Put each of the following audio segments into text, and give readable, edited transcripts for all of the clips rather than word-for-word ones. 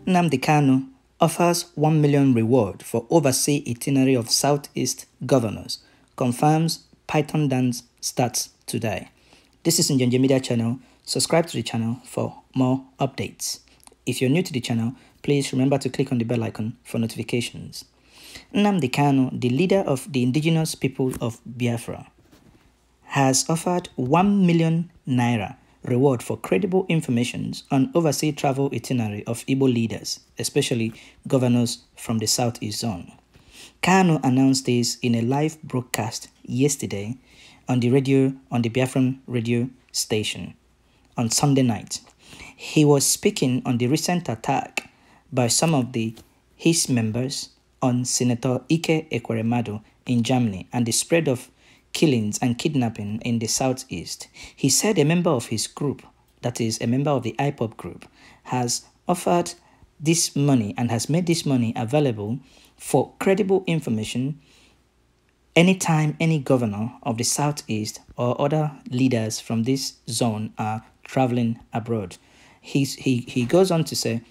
Nnamdi Kanu offers 1 million reward for oversee itinerary of Southeast governors. Confirms Python dance starts today. This is Njenje Media channel. Subscribe to the channel for more updates. If you're new to the channel, please remember to click on the bell icon for notifications. Nnamdi Kanu, the leader of the indigenous people of Biafra, has offered 1 million naira reward for credible information on overseas travel itinerary of Igbo leaders, especially governors from the Southeast Zone. Kanu announced this in a live broadcast yesterday on the Biafran radio station on Sunday night. He was speaking on the recent attack by some of his members on Senator Ike Ekweremadu in Germany and the spread of killings and kidnapping in the Southeast. He said a member of his group, that is a member of the IPOB group, has offered this money and has made this money available for credible information anytime any governor of the Southeast or other leaders from this zone are traveling abroad. He goes on to say,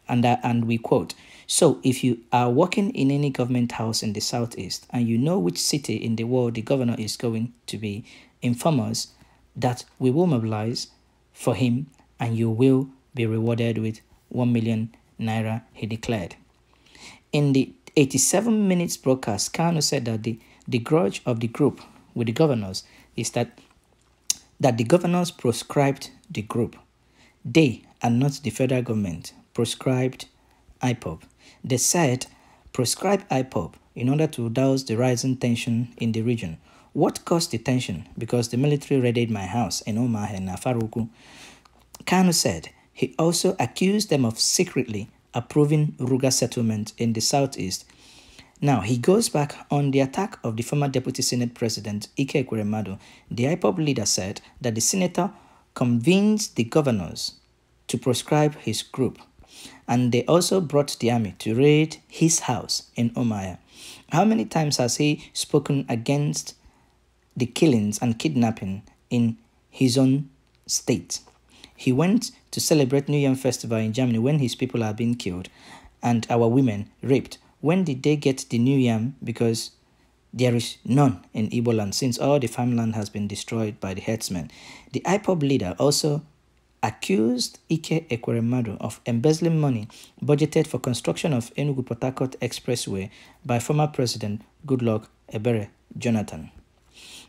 and we quote, "So if you are working in any government house in the Southeast and you know which city in the world the governor is going to be, inform us that we will mobilize for him and you will be rewarded with 1 million naira," he declared. In the 87 minutes broadcast, Kanu said that the grudge of the group with the governors is that the governors proscribed the group. They, and not the federal government, proscribed IPOB. They said, proscribe IPOB in order to douse the rising tension in the region. What caused the tension? Because the military raided my house in Omar and Afaruku. Kanu said he also accused them of secretly approving Ruga settlement in the Southeast. Now, he goes back on the attack of the former Deputy Senate President Ike Ekweremadu. The IPOB leader said that the senator convinced the governors to proscribe his group, and they also brought the army to raid his house in Omaya. How many times has he spoken against the killings and kidnapping in his own state? He went to celebrate New Yam Festival in Germany when his people are being killed and our women raped. When did they get the New Yam? Because there is none in Igbo land since all the farmland has been destroyed by the herdsmen. The IPOB leader also accused Ike Ekweremadu of embezzling money budgeted for construction of Enugu-Port Harcourt Expressway by former President Goodluck Ebele Jonathan.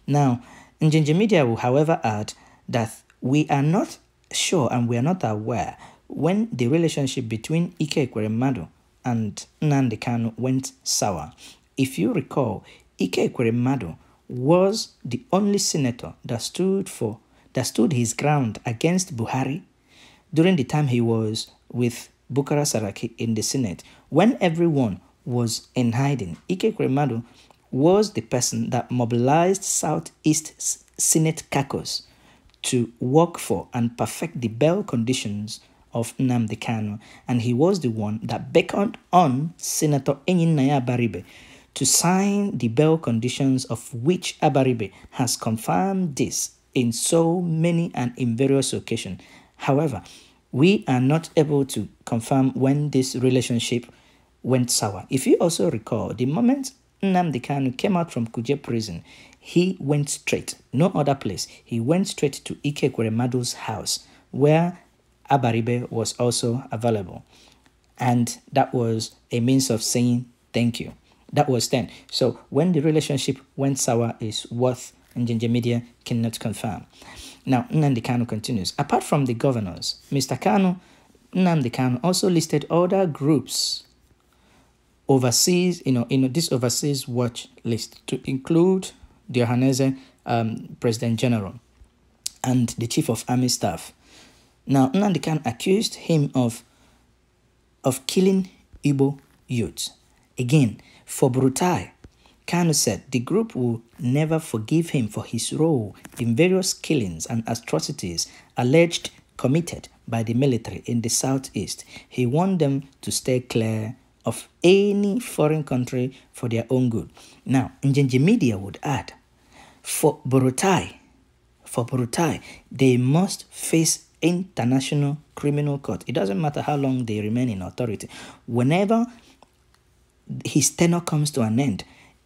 Now, Njenje Media will, however, add that we are not sure and we are not aware when the relationship between Ike Ekweremadu and Nnamdi Kanu went sour. If you recall, Ike Ekweremadu was the only senator that stood his ground against Buhari during the time he was with Bukara Saraki in the Senate. When everyone was in hiding, Ike Ekweremadu was the person that mobilized Southeast Senate caucus to work for and perfect the bail conditions of Nnamdi Kanu, and he was the one that beckoned on Senator Enyinnaya Abaribe to sign the bail conditions, of which Abaribe has confirmed this in so many and in various occasions. However, we are not able to confirm when this relationship went sour. If you also recall, the moment Nnamdi Kanu came out from Kuje prison, he went straight, no other place. He went straight to Ike Ekweremadu's house, where Abaribe was also available. And that was a means of saying thank you. That was then. So when the relationship went sour is what Njenje Media cannot confirm. Now, Nnamdi Kanu continues. Apart from the governors, Nnamdi Kanu also listed other groups overseas, this overseas watch list, to include the Ohaneze President General and the Chief of Army Staff. Now, Nnamdi Kanu accused him of killing Igbo youths. Again, for Brutai, Kanu said the group will never forgive him for his role in various killings and atrocities alleged committed by the military in the Southeast. He warned them to stay clear of any foreign country for their own good. Now, Njenje Media would add, for Brutai, they must face International Criminal Court. It doesn't matter how long they remain in authority. Whenever his tenure comes to an end,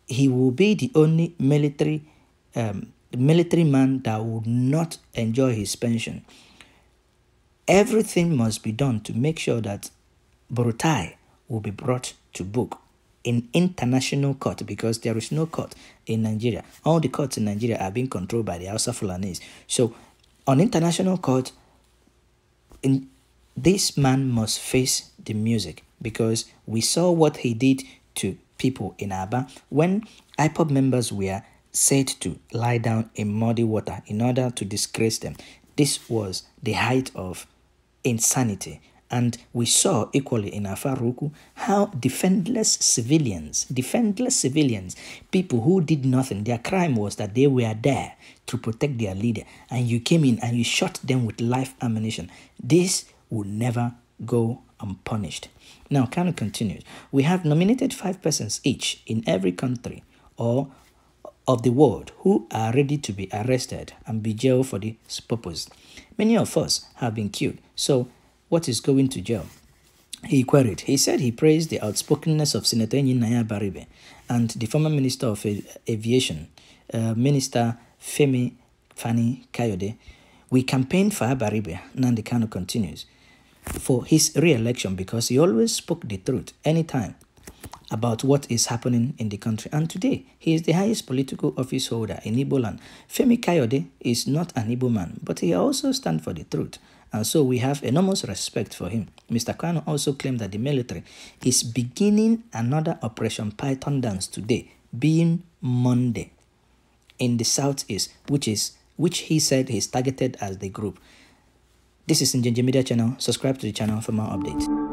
he will be the only military man that will not enjoy his pension. Everything must be done to make sure that Buratai will be brought to book in international court, because there is no court in Nigeria. All the courts in Nigeria are being controlled by the Hausa Fulanis. So on international court, this man must face the music, because we saw what he did to people in Aba when IPOB members were said to lie down in muddy water in order to disgrace them. This was the height of insanity. And we saw equally in Afaruku how defenseless civilians, people who did nothing, their crime was that they were there to protect their leader, and you came in and you shot them with live ammunition. This will never go unpunished. Now, Kanu continues. We have nominated 5 persons each in every country or of the world who are ready to be arrested and be jailed for this purpose. Many of us have been killed, so what is going to jail? He queried. He said he praised the outspokenness of Senator Naya Baribe and the former Minister of Aviation, Minister Femi Fani Kayode. We campaigned for Baribe, Nnamdi Kanu continues, for his re-election because he always spoke the truth anytime about what is happening in the country. And today, he is the highest political office holder in Igbo land. Femi Kayode is not an Igbo man, but he also stands for the truth. And so we have enormous respect for him. Mr. Kanu also claimed that the military is beginning another Operation Python dance today, being Monday, in the southeast, which he said is targeted as the group. This is Njenje Media Channel. Subscribe to the channel for more updates.